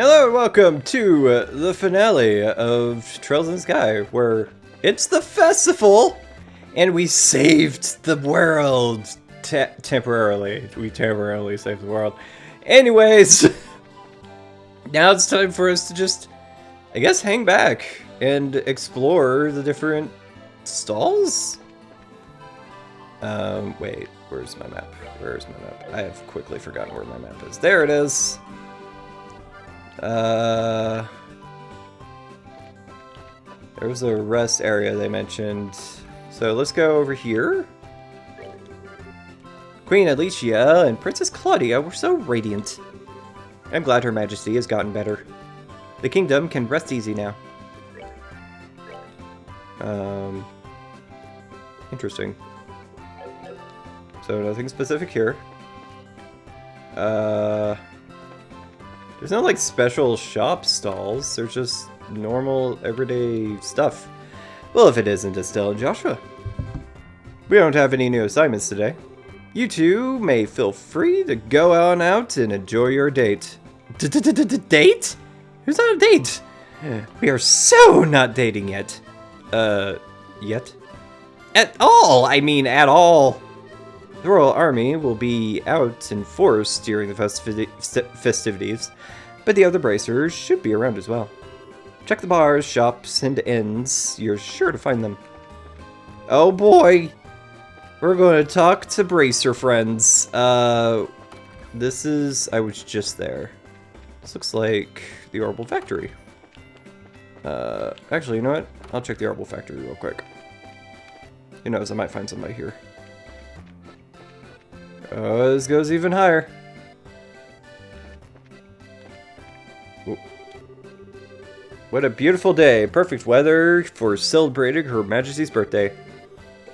Hello and welcome to the finale of Trails in the Sky, where it's the festival, and we saved the world temporarily. We temporarily saved the world. Anyways, now it's time for us to just, I guess, hang back and explore the different stalls? Wait, where's my map? Where's my map? I have quickly forgotten where my map is. There it is. There was a rest area they mentioned. So let's go over here. Queen Alicia and Princess Claudia were so radiant. I'm glad Her Majesty has gotten better. The kingdom can rest easy now. Interesting. So nothing specific here. There's no like special shop stalls, they're just normal everyday stuff. Well, if it isn't Estelle and Joshua. We don't have any new assignments today. You two may feel free to go on out and enjoy your date. Date? Who's on a date? We are so not dating yet. Yet? At all! I mean, at all! The Royal Army will be out in force during the festivities, but the other bracers should be around as well. Check the bars, shops, and inns. You're sure to find them. Oh boy! We're going to talk to bracer friends. This is... I was just there. This looks like the Orbital Factory. Actually, you know what? I'll check the Orbital Factory real quick. Who knows, I might find somebody here. Oh, this goes even higher. Ooh. What a beautiful day. Perfect weather for celebrating Her Majesty's birthday.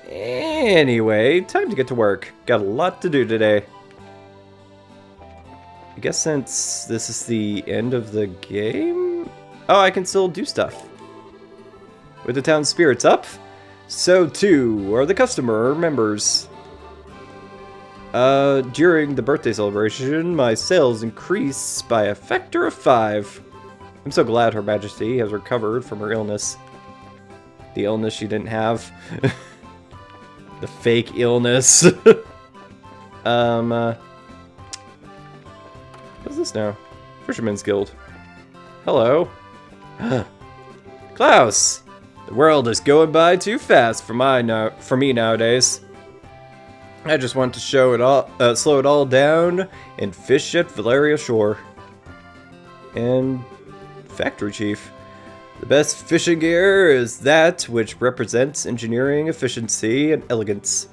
Anyway, time to get to work. Got a lot to do today. I guess since this is the end of the game... Oh, I can still do stuff. With the town's spirits up, so too are the customer members. During the birthday celebration, my sales increased by a factor of 5. I'm so glad Her Majesty has recovered from her illness. The illness she didn't have. The fake illness. What's this now? Fisherman's Guild. Hello. Klaus! The world is going by too fast for me nowadays. I just want to slow it all down and fish at Valeria Shore. And Factory Chief. The best fishing gear is that which represents engineering efficiency and elegance.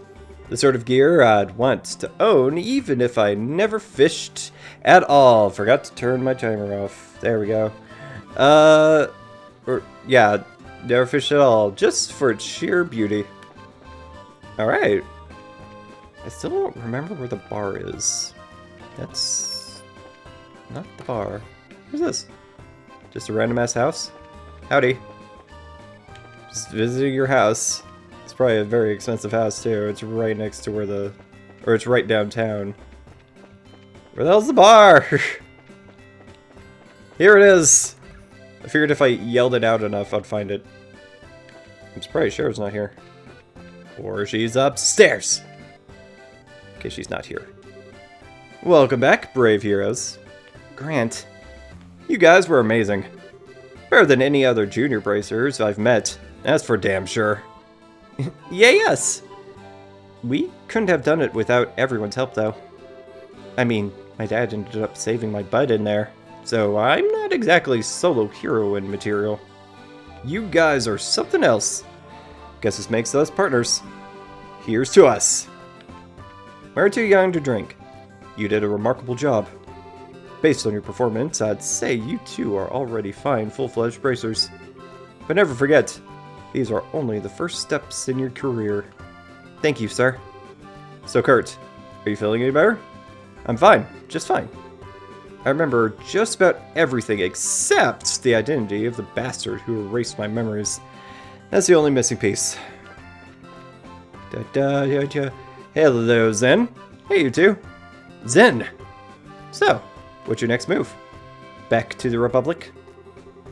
The sort of gear I'd want to own even if I never fished at all. Forgot to turn my timer off. There we go. Yeah, never fished at all. Just for its sheer beauty. Alright. I still don't remember where the bar is. That's not the bar. Who's this? Just a random ass house? Howdy. Just visiting your house. It's probably a very expensive house too. It's right next to where or it's right downtown. Where the hell's the bar? Here it is. I figured if I yelled it out enough, I'd find it. I'm surprised Cher's not here. Or she's upstairs. Okay, she's not here. Welcome back, brave heroes. Grant, you guys were amazing. Better than any other junior bracers I've met. That's for damn sure. Yes! We couldn't have done it without everyone's help, though. I mean, my dad ended up saving my butt in there, so I'm not exactly solo heroine material. You guys are something else. Guess this makes us partners. Here's to us. We're too young to drink. You did a remarkable job. Based on your performance, I'd say you two are already fine, full-fledged bracers. But never forget, these are only the first steps in your career. Thank you, sir. So, Kurt, are you feeling any better? I'm fine, just fine. I remember just about everything except the identity of the bastard who erased my memories. That's the only missing piece. Hello, Zen. Hey, you two. Zen. So, what's your next move? back to the Republic.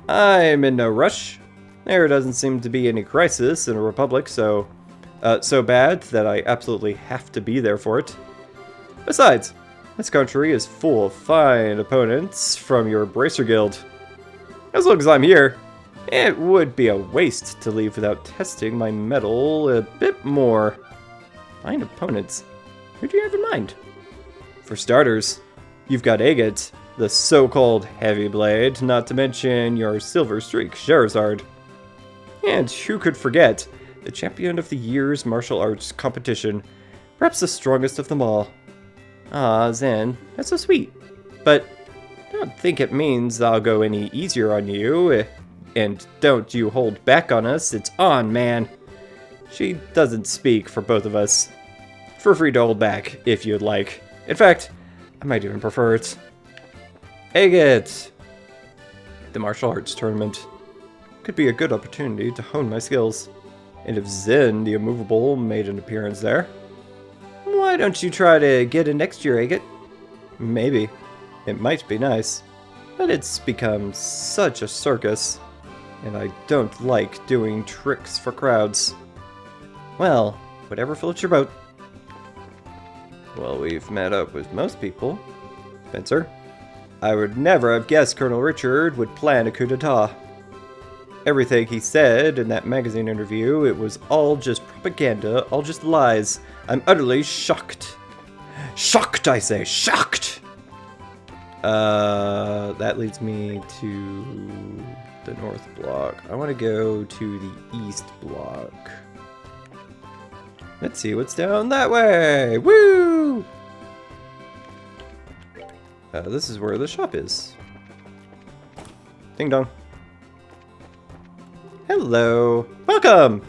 I'm in no rush. There doesn't seem to be any crisis in a Republic, so bad that I absolutely have to be there for it. Besides, this country is full of fine opponents from your Bracer Guild. As long as I'm here, it would be a waste to leave without testing my mettle a bit more. Fine opponents? Who do you have in mind? For starters, you've got Agate, the so-called Heavy Blade, not to mention your Silver Streak Charizard. And who could forget the champion of the year's martial arts competition, perhaps the strongest of them all. Ah, Zen, that's so sweet. But I don't think it means I'll go any easier on you. And don't you hold back on us, it's on, man. She doesn't speak for both of us. Feel free to hold back, if you'd like. In fact, I might even prefer it. Agate! The martial arts tournament could be a good opportunity to hone my skills. And if Zen, the immovable, made an appearance there, why don't you try to get in next year, Agate? Maybe. It might be nice. But it's become such a circus. And I don't like doing tricks for crowds. Well, whatever floats your boat. Well, we've met up with most people. Spencer, I would never have guessed Colonel Richard would plan a coup d'etat. Everything he said in that magazine interview, it was all just propaganda, all just lies. I'm utterly shocked. Shocked, I say, shocked! That leads me to the North Block. I want to go to the East Block. Let's see what's down that way! Woo! This is where the shop is. Ding dong. Hello. Welcome!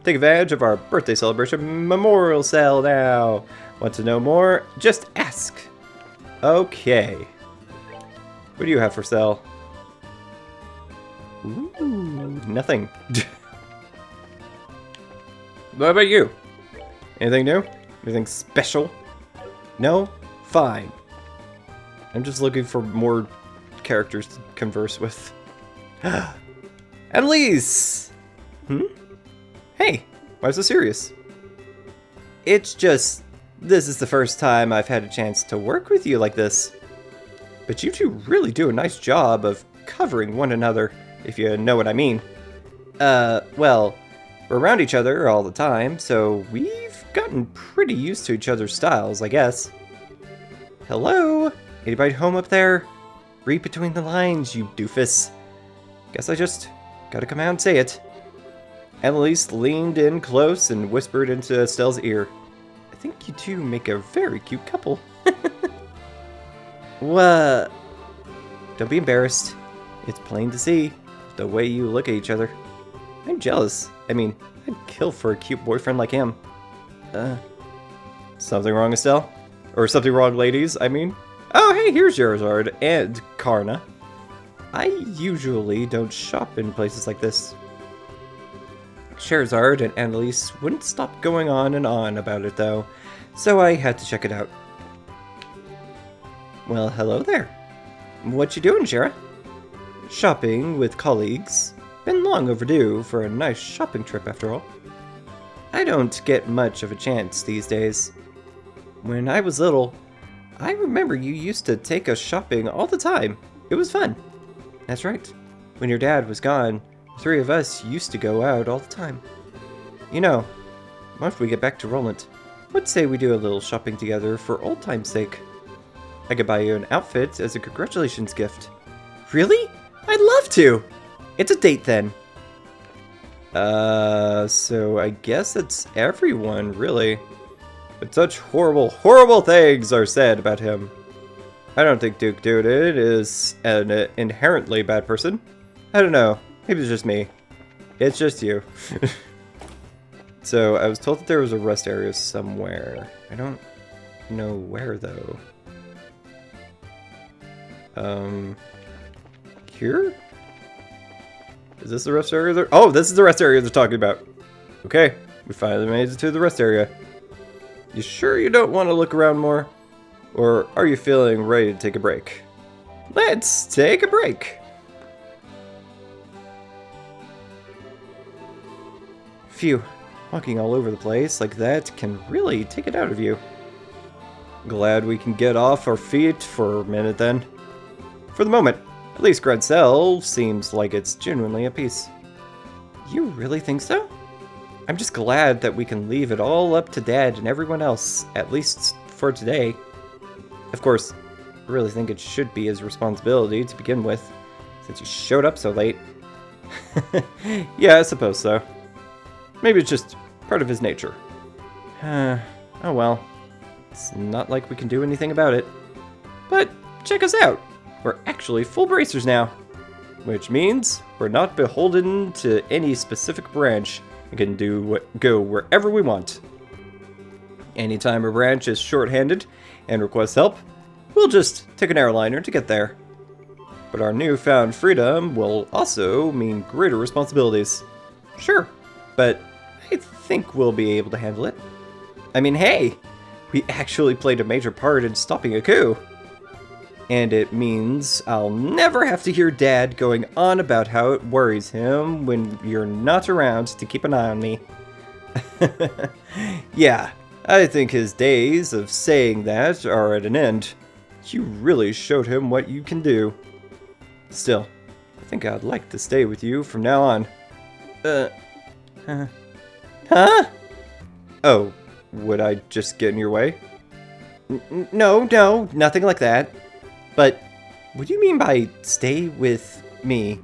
Take advantage of our birthday celebration memorial sale now. Want to know more? Just ask. Okay. What do you have for sale? Ooh, nothing. What about you? Anything new? Anything special? No? Fine. I'm just looking for more characters to converse with. Annalise! Hey, why so serious? It's just, this is the first time I've had a chance to work with you like this. But you two really do a nice job of covering one another, if you know what I mean. Well, we're around each other all the time, so we've gotten pretty used to each other's styles, I guess. Hello? Anybody home up there? Read between the lines, you doofus. Guess I just gotta come out and say it. Annalise leaned in close and whispered into Estelle's ear. I think you two make a very cute couple. What? Don't be embarrassed. It's plain to see the way you look at each other. I'm jealous. I mean, I'd kill for a cute boyfriend like him. Something wrong, Estelle? Or something wrong, ladies, I mean? Oh, hey, here's Charizard and Karna. I usually don't shop in places like this. Charizard and Annalise wouldn't stop going on and on about it, though, so I had to check it out. Well, hello there. What you doing, Shara? Shopping with colleagues. Been long overdue for a nice shopping trip, after all. I don't get much of a chance these days. When I was little, I remember you used to take us shopping all the time. It was fun. That's right. When your dad was gone, the three of us used to go out all the time. You know, once we get back to Roland, let's say we do a little shopping together for old time's sake. I could buy you an outfit as a congratulations gift. Really? I'd love to! It's a date then. So I guess it's everyone, really. But such horrible, horrible things are said about him. I don't think Duke Doodid is an inherently bad person. I don't know. Maybe it's just me. It's just you. So I was told that there was a rest area somewhere. I don't know where, though. Here? Is this the rest area? Oh, this is the rest area they're talking about. Okay, we finally made it to the rest area. You sure you don't want to look around more? Or are you feeling ready to take a break? let's take a break. Phew, walking all over the place like that can really take it out of you. Glad we can get off our feet for a minute then. For the moment, at least Grancel seems like it's genuinely at peace. You really think so? I'm just glad that we can leave it all up to Dad and everyone else, at least for today. Of course, I really think it should be his responsibility to begin with, since he showed up so late. Yeah, I suppose so. Maybe it's just part of his nature. Oh well. It's not like we can do anything about it. But check us out. We're actually full bracers now. Which means we're not beholden to any specific branch and can go wherever we want. Anytime a branch is short-handed and requests help, we'll just take an airliner to get there. But our newfound freedom will also mean greater responsibilities. Sure, but I think we'll be able to handle it. I mean, hey! We actually played a major part in stopping a coup. And it means I'll never have to hear Dad going on about how it worries him when you're not around to keep an eye on me. Yeah, I think his days of saying that are at an end. You really showed him what you can do. Still, I think I'd like to stay with you from now on. Huh? Oh. Would I just get in your way? No, nothing like that. But what do you mean by stay with me?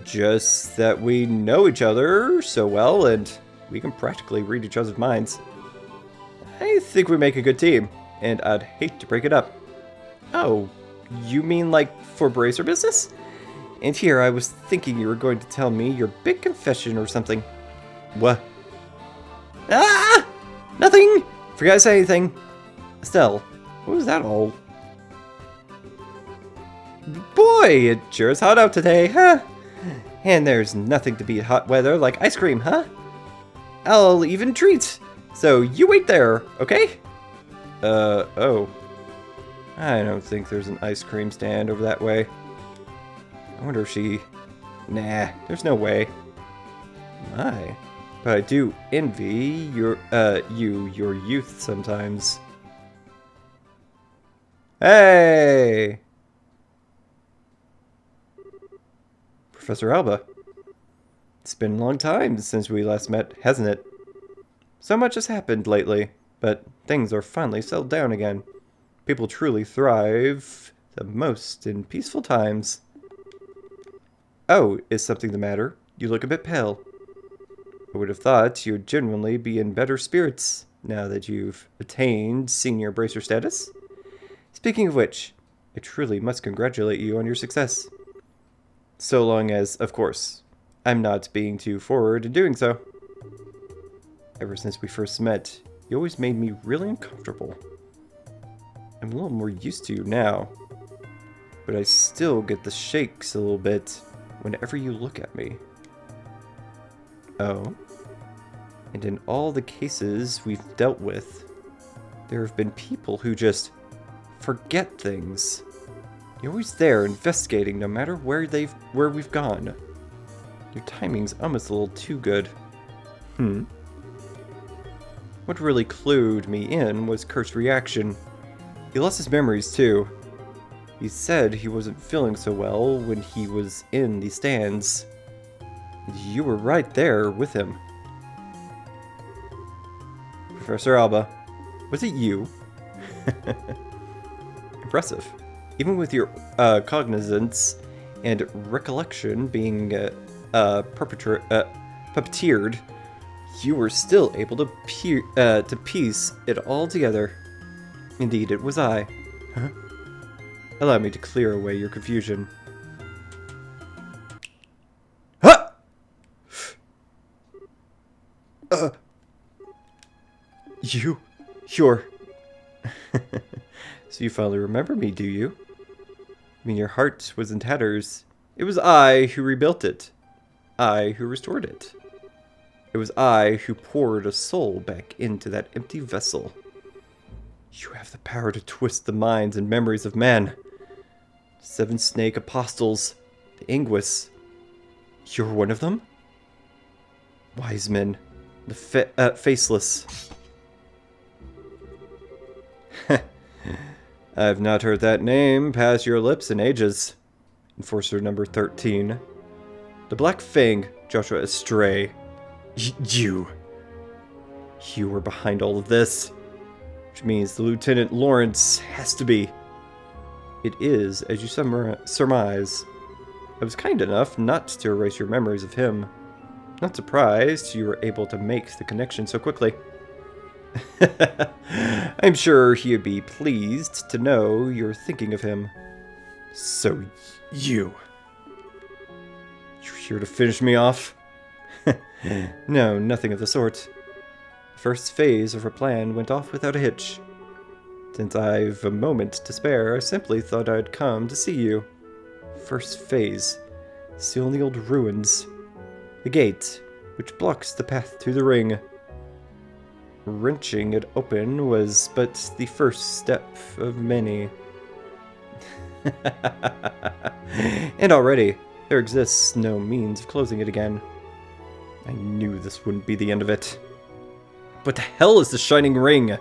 Just that we know each other so well and we can practically read each other's minds. I think we make a good team, and I'd hate to break it up. Oh, you mean like for bracer business? And here I was thinking you were going to tell me your big confession or something. What? Ah! Nothing! Forgot to say anything. Estelle, what was that all? Boy, it sure is hot out today, huh? And there's nothing to beat hot weather like ice cream, huh? I'll even treat. So you wait there, okay? Oh. I don't think there's an ice cream stand over that way. I wonder if she... Nah, there's no way. My... But I do envy your youth sometimes. Hey! Professor Alba. It's been a long time since we last met, hasn't it? So much has happened lately, but things are finally settled down again. People truly thrive the most in peaceful times. Oh, is something the matter? You look a bit pale. I would have thought you'd genuinely be in better spirits now that you've attained senior bracer status. Speaking of which, I truly must congratulate you on your success. So long as, of course, I'm not being too forward in doing so. Ever since we first met, you always made me really uncomfortable. I'm a little more used to you now, but I still get the shakes a little bit whenever you look at me. Oh. And in all the cases we've dealt with, there have been people who just forget things. You're always there investigating no matter where we've gone. Your timing's almost a little too good. What really clued me in was Kurt's reaction. He lost his memories too. He said he wasn't feeling so well when he was in the stands. You were right there with him. Professor Alba, was it you? Impressive. Even with your cognizance and recollection being puppeteered, you were still able to piece it all together. Indeed, it was I. Huh? Allow me to clear away your confusion. Huh! You're... So you finally remember me, do you? I mean, your heart was in tatters. It was I who rebuilt it. I who restored it. It was I who poured a soul back into that empty vessel. You have the power to twist the minds and memories of men. 7 snake apostles, the Inguis. You're one of them? Wise men, the faceless. I've not heard that name pass your lips in ages. Enforcer number 13. The Black Fang, Joshua Estray. You were behind all of this. Which means the Lieutenant Lawrence has to be. It is, as you surmise. I was kind enough not to erase your memories of him. Not surprised you were able to make the connection so quickly. I'm sure he would be pleased to know you're thinking of him. So, you're here to finish me off? No, nothing of the sort. The first phase of our plan went off without a hitch. Since I've a moment to spare, I simply thought I'd come to see you. First phase. Still in the old ruins. The gate, which blocks the path to the ring. Wrenching it open was but the first step of many. And already, there exists no means of closing it again. I knew this wouldn't be the end of it. What the hell is the Shining Ring?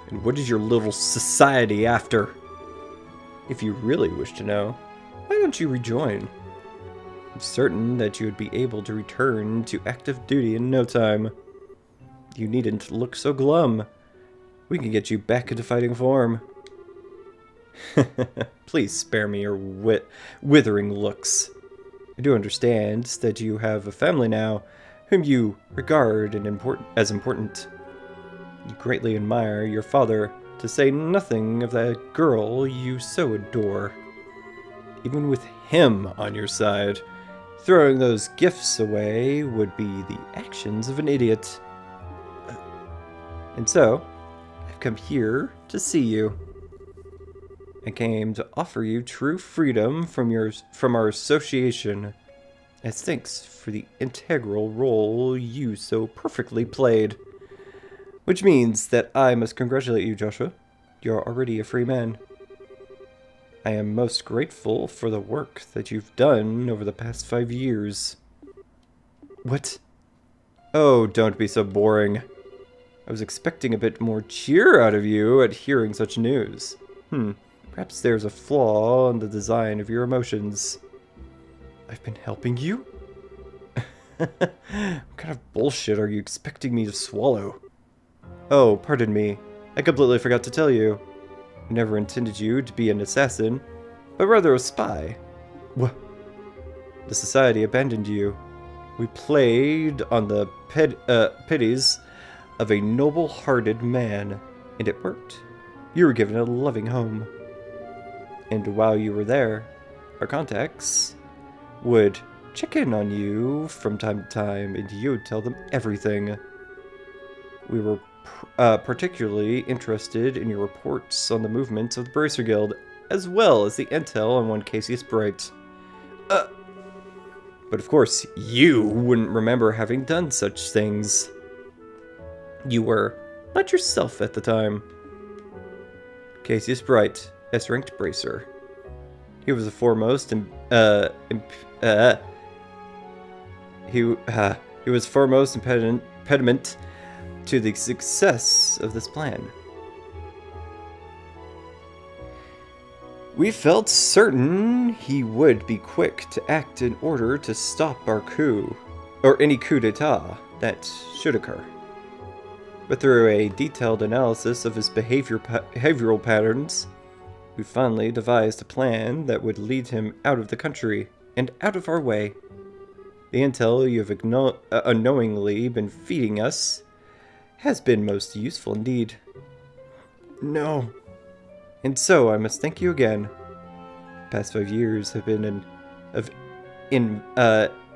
And what is your little society after? If you really wish to know, why don't you rejoin? I'm certain that you would be able to return to active duty in no time. You needn't look so glum. We can get you back into fighting form. Please spare me your withering looks. I do understand that you have a family now, whom you regard as important. You greatly admire your father, to say nothing of that girl you so adore. Even with him on your side, throwing those gifts away would be the actions of an idiot. And so, I've come here to see you. I came to offer you true freedom from our association, as thanks for the integral role you so perfectly played. Which means that I must congratulate you, Joshua. You're already a free man. I am most grateful for the work that you've done over the past 5 years. What? Oh, don't be so boring. I was expecting a bit more cheer out of you at hearing such news. Perhaps there's a flaw in the design of your emotions. I've been helping you? What kind of bullshit are you expecting me to swallow? Oh, pardon me. I completely forgot to tell you. I never intended you to be an assassin, but rather a spy. What? The society abandoned you. We played on the pities of a noble-hearted man, and it worked. You were given a loving home. And while you were there, our contacts would check in on you from time to time, and you would tell them everything. We were particularly interested in your reports on the movements of the Bracer Guild, as well as the intel on one Cassius Bright. But of course, you wouldn't remember having done such things. You were not yourself at the time. Cassius Bright, S-ranked Bracer. He was the foremost impediment to the success of this plan. We felt certain he would be quick to act in order to stop our coup, or any coup d'etat that should occur. But through a detailed analysis of his behavioral patterns, we finally devised a plan that would lead him out of the country and out of our way. The intel you have unknowingly been feeding us has been most useful indeed. No. And so I must thank you again. The past 5 years have been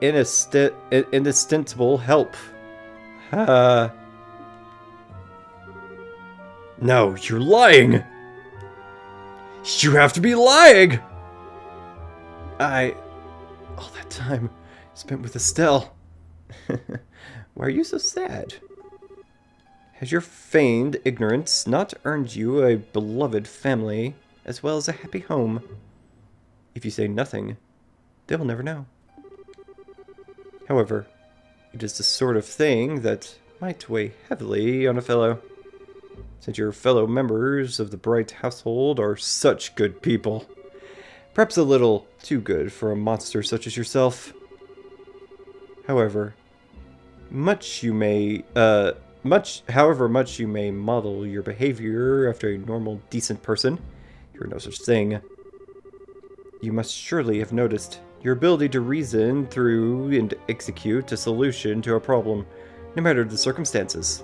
inestimable help. No, you're lying! You have to be lying! All that time spent with Estelle. Why are you so sad? Has your feigned ignorance not earned you a beloved family, as well as a happy home? If you say nothing, they will never know. However, it is the sort of thing that might weigh heavily on a fellow, since your fellow members of the Bright household are such good people. Perhaps a little too good for a monster such as yourself. However much you may model your behavior after a normal, decent person, you're no such thing. You must surely have noticed your ability to reason through and execute a solution to a problem, no matter the circumstances.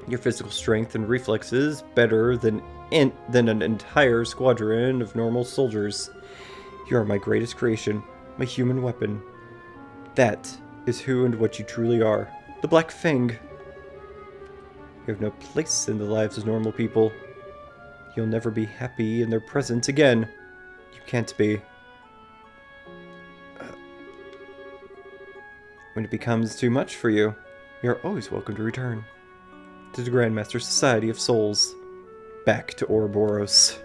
Your physical strength and reflexes better than an entire squadron of normal soldiers. You are my greatest creation, my human weapon. That is who and what you truly are. The Black Fang. You have no place in the lives of normal people. You'll never be happy in their presence again. You can't be. When it becomes too much for you, you are always welcome to return to the Grandmaster Society of Souls, back to Ouroboros.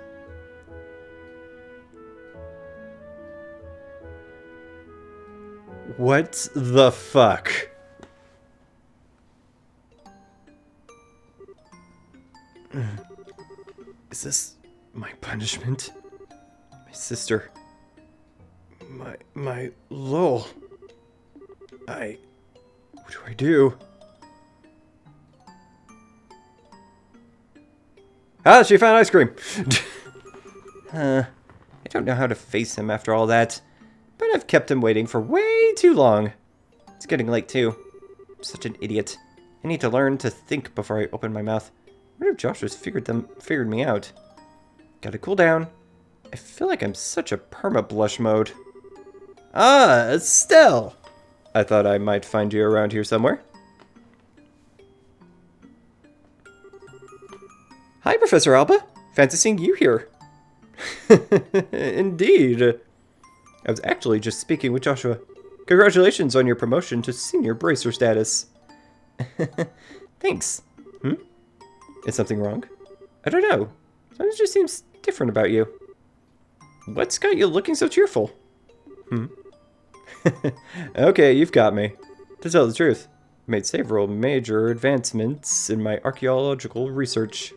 What the fuck? Is this my punishment? My sister. My Lowell. What do I do? Ah, she found ice cream! I don't know how to face him after all that, but I've kept him waiting for way too long. It's getting late too. I'm such an idiot. I need to learn to think before I open my mouth. I wonder if Joshua's figured me out. Gotta cool down. I feel like I'm such a perma-blush mode. Ah, Estelle! I thought I might find you around here somewhere. Hi, Professor Alba. Fancy seeing you here. Indeed. I was actually just speaking with Joshua. Congratulations on your promotion to senior bracer status. Thanks. Is something wrong? I don't know. Something just seems different about you. What's got you looking so cheerful? Okay, you've got me. To tell the truth, I made several major advancements in my archaeological research.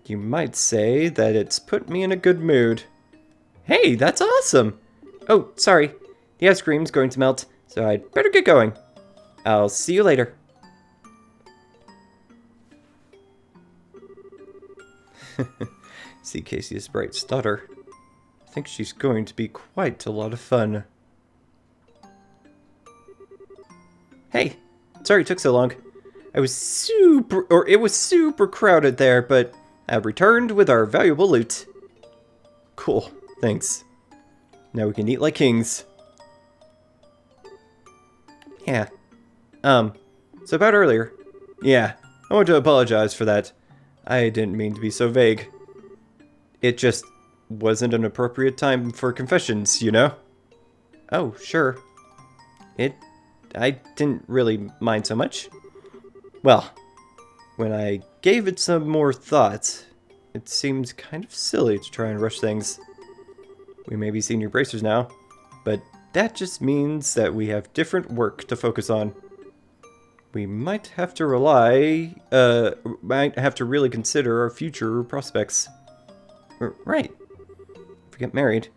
You might say that it's put me in a good mood. Hey, that's awesome! Oh, sorry. The ice cream's going to melt, so I'd better get going. I'll see you later. See Casey Sprite's daughter. I think she's going to be quite a lot of fun. Hey, sorry it took so long. It was super crowded there, but I returned with our valuable loot. Cool, thanks. Now we can eat like kings. Yeah. So about earlier. Yeah, I want to apologize for that. I didn't mean to be so vague. It just wasn't an appropriate time for confessions, you know? Oh, sure. I didn't really mind so much. Well, when I gave it some more thought, it seemed kind of silly to try and rush things. We may be senior bracers now, but that just means that we have different work to focus on. We might have to really consider our future prospects. Right. If we get married,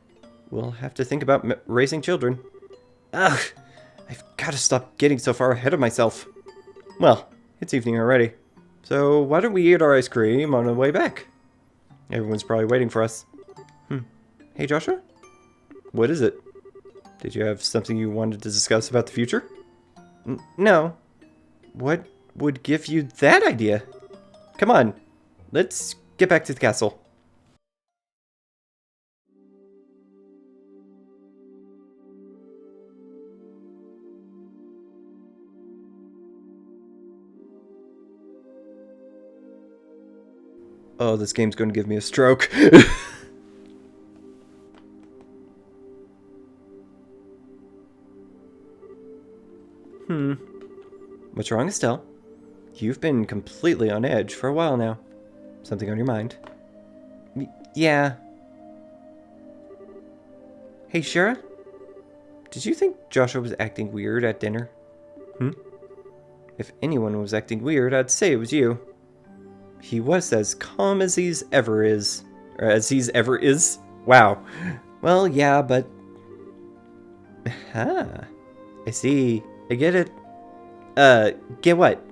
we'll have to think about raising children. Ugh, I've got to stop getting so far ahead of myself. Well, it's evening already, so why don't we eat our ice cream on the way back? Everyone's probably waiting for us. Hey, Joshua? What is it? Did you have something you wanted to discuss about the future? No. What would give you that idea? Come on, let's get back to the castle. Oh, this game's going to give me a stroke. What's wrong, Estelle? You've been completely on edge for a while now. Something on your mind? Yeah. Hey, Shara? Did you think Joshua was acting weird at dinner? If anyone was acting weird, I'd say it was you. He was as calm as he's ever is. Or as he's ever is? Wow. Well, yeah, but... Ah. I see. I get it. Get what?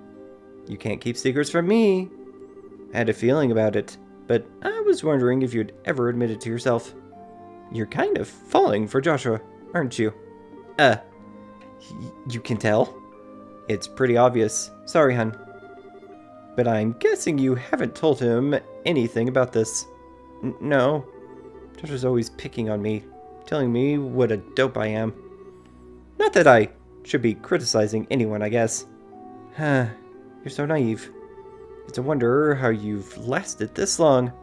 You can't keep secrets from me. I had a feeling about it, but I was wondering if you'd ever admit it to yourself. You're kind of falling for Joshua, aren't you? You can tell? It's pretty obvious. Sorry, hun. But I'm guessing you haven't told him anything about this. No. Joshua's always picking on me, telling me what a dope I am. Not that I should be criticizing anyone, I guess. You're so naive. It's a wonder how you've lasted this long.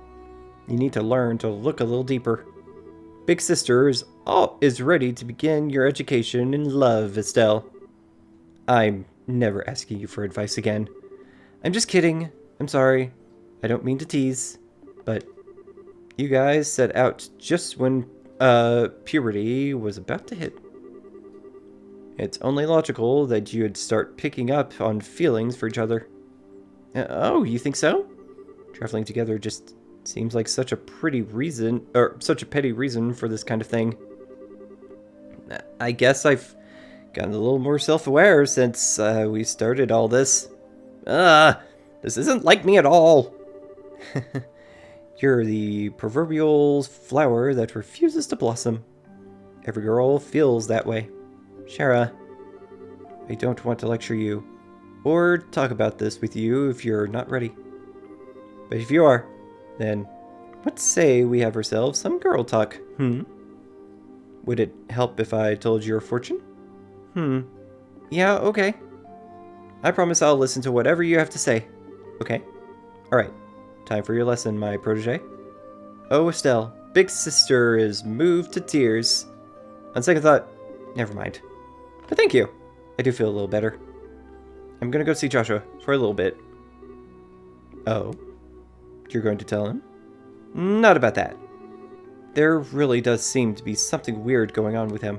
You need to learn to look a little deeper. Big Sister is ready to begin your education in love, Estelle. I'm never asking you for advice again. I'm just kidding. I'm sorry. I don't mean to tease. But you guys set out just when puberty was about to hit. It's only logical that you'd start picking up on feelings for each other. Oh, you think so? Traveling together just seems like such a petty reason for this kind of thing. I guess I've gotten a little more self-aware since we started all this. This isn't like me at all. You're the proverbial flower that refuses to blossom. Every girl feels that way. Shara, I don't want to lecture you, or talk about this with you if you're not ready. But if you are, then let's say we have ourselves some girl talk, Would it help if I told your fortune? Yeah, okay. I promise I'll listen to whatever you have to say. Okay? Alright, time for your lesson, my protege. Oh, Estelle, Big Sister is moved to tears. On second thought, never mind. But thank you. I do feel a little better. I'm gonna go see Joshua for a little bit. Oh? You're going to tell him? Not about that. There really does seem to be something weird going on with him.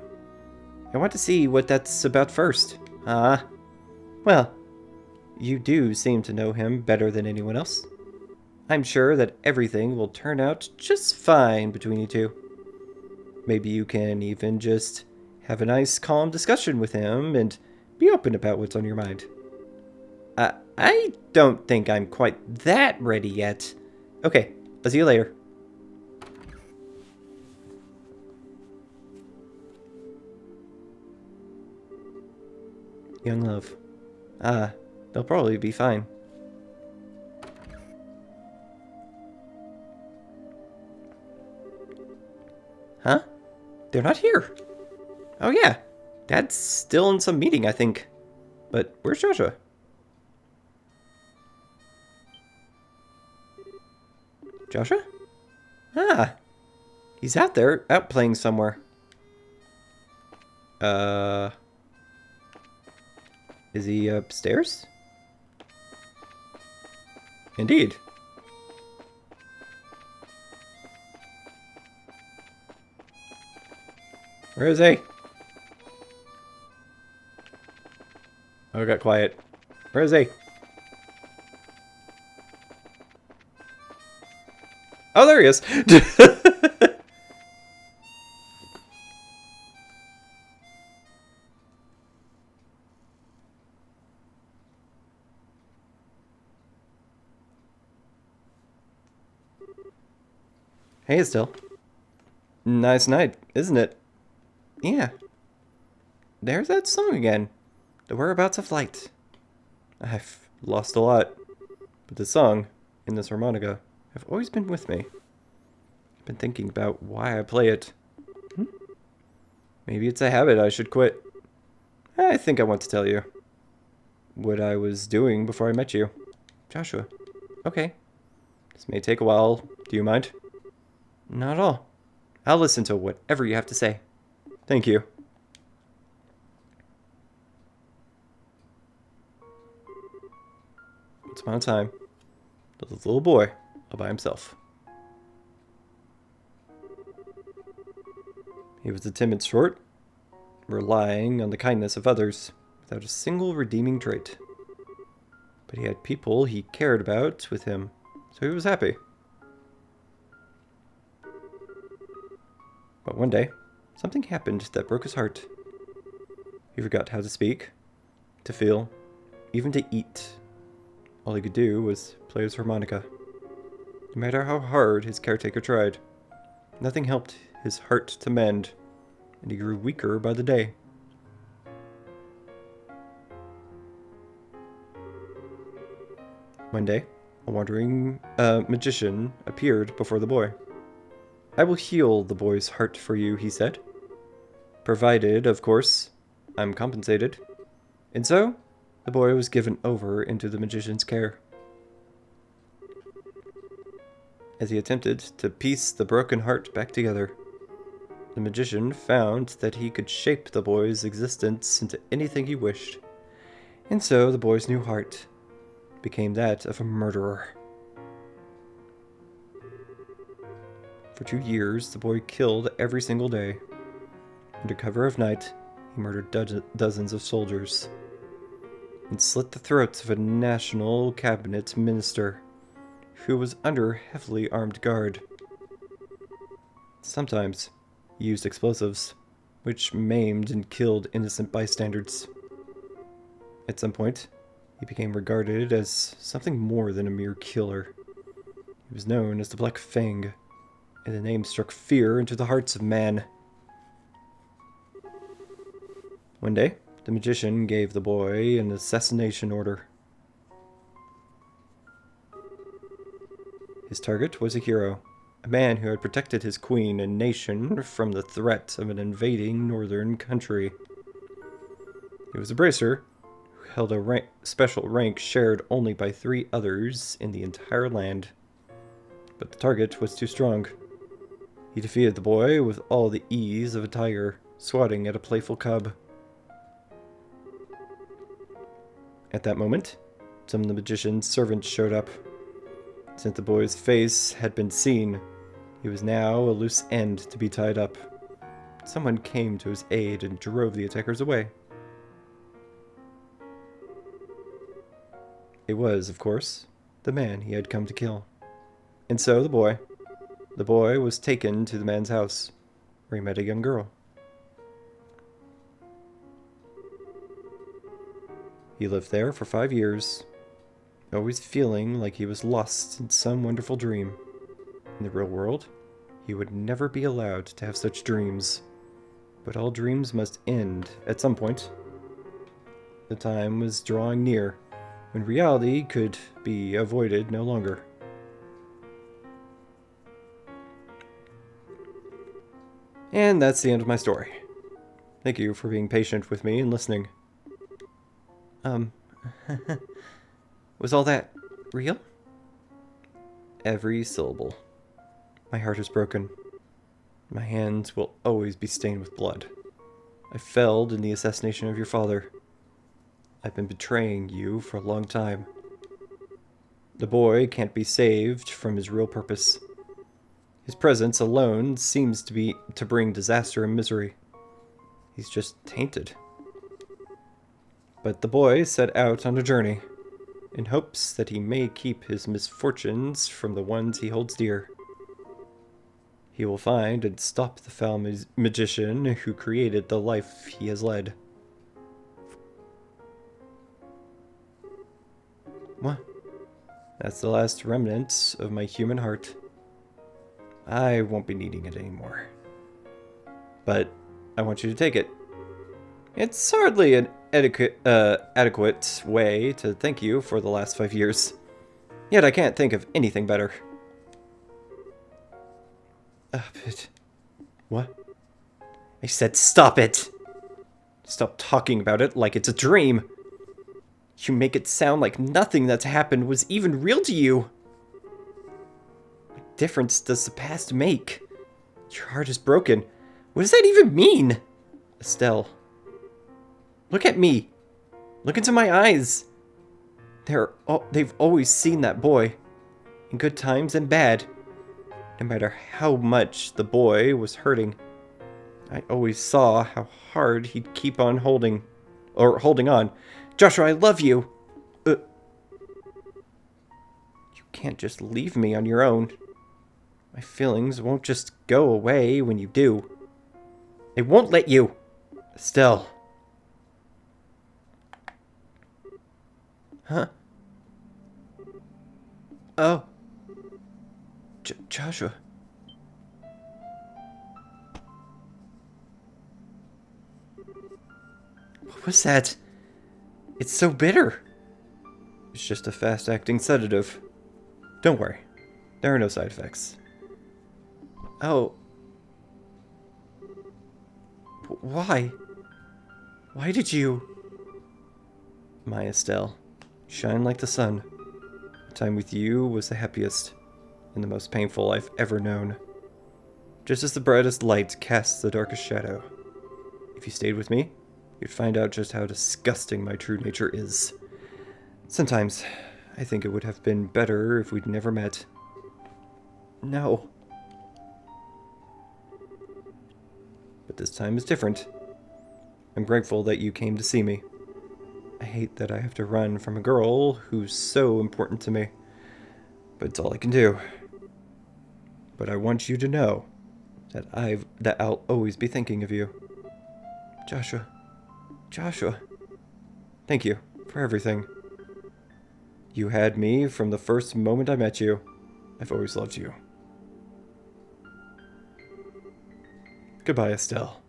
I want to see what that's about first. Well, you do seem to know him better than anyone else. I'm sure that everything will turn out just fine between you two. Maybe you can even just have a nice, calm discussion with him and be open about what's on your mind. I don't think I'm quite that ready yet. Okay, I'll see you later. Young love. They'll probably be fine. Huh? They're not here. Oh yeah, Dad's still in some meeting, I think. But where's Joshua? Joshua? He's out there, out playing somewhere. Is he upstairs? Indeed. Where is he? Oh, it got quiet. Where is he? Oh, there he is. Hey, Estelle. Nice night, isn't it? Yeah. There's that song again. The Whereabouts of Light. I've lost a lot, but the song in this harmonica have always been with me. I've been thinking about why I play it. Maybe it's a habit I should quit. I think I want to tell you what I was doing before I met you. Joshua. Okay. This may take a while. Do you mind? Not at all. I'll listen to whatever you have to say. Thank you. Once upon a time, there was a little boy all by himself. He was a timid sort, relying on the kindness of others without a single redeeming trait. But he had people he cared about with him, so he was happy. But one day, something happened that broke his heart. He forgot how to speak, to feel, even to eat. All he could do was play his harmonica. No matter how hard his caretaker tried, nothing helped his heart to mend, and he grew weaker by the day. One day, a wandering magician appeared before the boy. "I will heal the boy's heart for you," he said. "Provided, of course, I'm compensated." And so, the boy was given over into the magician's care. As he attempted to piece the broken heart back together, the magician found that he could shape the boy's existence into anything he wished. And so the boy's new heart became that of a murderer. For 2 years, the boy killed every single day. Under cover of night, he murdered dozens of soldiers and slit the throats of a national cabinet minister who was under heavily armed guard. Sometimes he used explosives, which maimed and killed innocent bystanders. At some point, he became regarded as something more than a mere killer. He was known as the Black Fang, and the name struck fear into the hearts of man. One day, the magician gave the boy an assassination order. His target was a hero, a man who had protected his queen and nation from the threat of an invading northern country. He was a bracer who held a special rank shared only by 3 others in the entire land. But the target was too strong. He defeated the boy with all the ease of a tiger, swatting at a playful cub. At that moment, some of the magician's servants showed up. Since the boy's face had been seen, he was now a loose end to be tied up. Someone came to his aid and drove the attackers away. It was, of course, the man he had come to kill. And so the boy was taken to the man's house, where he met a young girl. He lived there for 5 years, always feeling like he was lost in some wonderful dream. In the real world, he would never be allowed to have such dreams. But all dreams must end at some point. The time was drawing near when reality could be avoided no longer. And that's the end of my story. Thank you for being patient with me and listening. Was all that real? Every syllable. My heart is broken. My hands will always be stained with blood. I failed in the assassination of your father. I've been betraying you for a long time. The boy can't be saved from his real purpose. His presence alone seems to bring disaster and misery. He's just tainted. But the boy set out on a journey, in hopes that he may keep his misfortunes from the ones he holds dear. He will find and stop the foul magician who created the life he has led. Well, that's the last remnant of my human heart. I won't be needing it anymore. But I want you to take it. It's hardly an adequate way to thank you for the last 5 years. Yet I can't think of anything better. But... What? I said stop it! Stop talking about it like it's a dream. You make it sound like nothing that's happened was even real to you. What difference does the past make? Your heart is broken. What does that even mean? Estelle. Look at me. Look into my eyes. They've always seen that boy. In good times and bad. No matter how much the boy was hurting. I always saw how hard he'd keep on holding on. Joshua, I love you! You can't just leave me on your own. My feelings won't just go away when you do. They won't let you! Estelle. Huh? Oh. Joshua. What was that? It's so bitter. It's just a fast-acting sedative. Don't worry. There are no side effects. Oh. Why? Why did you... My Estelle, shine like the sun. The time with you was the happiest and the most painful I've ever known. Just as the brightest light casts the darkest shadow. If you stayed with me, you'd find out just how disgusting my true nature is. Sometimes, I think it would have been better if we'd never met. No. But this time is different. I'm grateful that you came to see me. I hate that I have to run from a girl who's so important to me. But it's all I can do. But I want you to know that I'll always be thinking of you. Joshua. Joshua. Thank you for everything. You had me from the first moment I met you. I've always loved you. Goodbye, Estelle.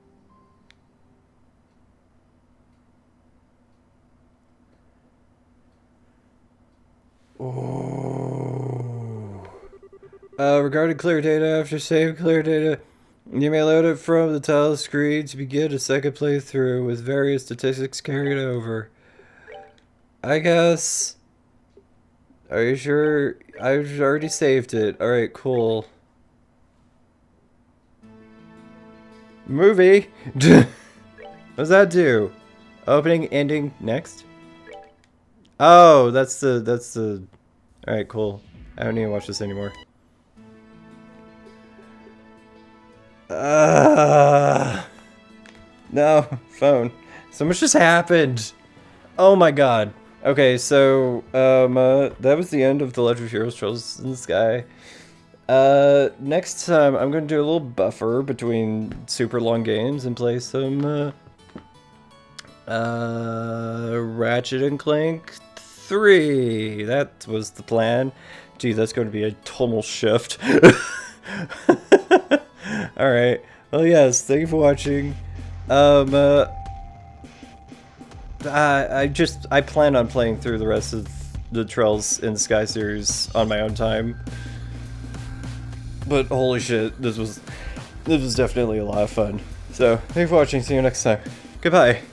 Oh. Regarding clear data, after save clear data, you may load it from the tile screen to begin a second playthrough with various statistics carried over. I guess. Are you sure? I've already saved it. Alright, cool. Movie? What does that do? Opening, ending, next? Oh, that's the... Alright, cool. I don't need to watch this anymore. No, phone. So much just happened. Oh my god. Okay, so, that was the end of The Legend of Heroes Trails in the Sky. Next time, I'm gonna do a little buffer between super long games and play some, Ratchet and Clank 3. That was the plan. Gee, that's going to be a tonal shift. Alright. Well, yes, thank you for watching. I plan on playing through the rest of the Trails in the Sky series on my own time. But holy shit, this was definitely a lot of fun. So, thank you for watching, see you next time. Goodbye.